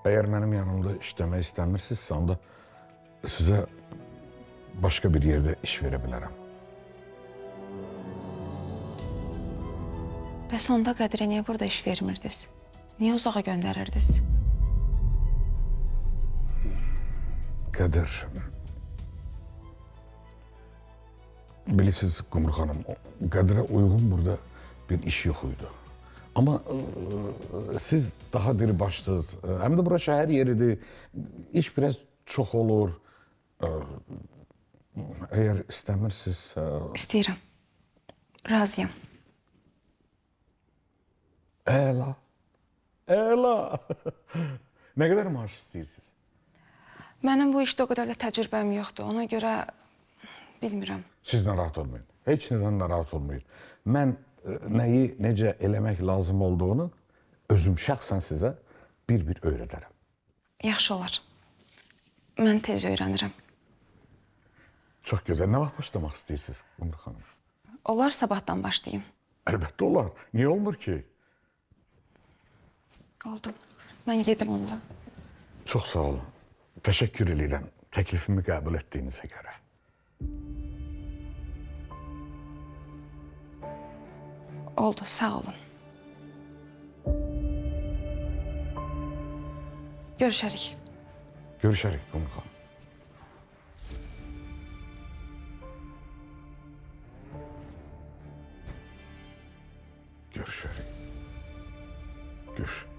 Eğer benim yanımda işlemeyi istəmirsinizsə, onda size başka bir yerde iş verebilirim. Bəs onda Qədirə niyə burada iş vermirdiniz? Niyə uzağa göndərirdiniz? Qədir, bilirsiniz Qumru xanım, Qədirə uyğun burada bir iş yok idi. Ama siz daha diribaşsınız. Hem de bura şehir yeridir. İş biraz çok olur. Eğer istəmirsinizsə... İstəyirəm. Razıyam. Əla. Əla. Ne kadar maaş istəyirsiniz? Mənim bu işdə o qədər də təcrübəm yoxdur. Ona görə bilmirəm. Siz narahat olmayın. Heç nədən narahat olmayın. Mən neyi necə eləmək lazım olduğunu özüm şəxsən sizə bir-bir öyrədərəm. Yaxşı olar. Mən tez öyrənirəm. Çox gözəl. Nə vaxt başlamaq istəyirsiniz Qumru xanım? Olar sabahdan başlayayım. Əlbəttə olar. Niyə olmur ki? Oldu. Mən gedim onda. Çox sağ olun. Təşəkkür edirəm təklifimi qəbul etdiyinizə görə. Oldu, sağ olun. Görüşərik. Görüşərik Qumru xanım. Görüşərik. Görüş.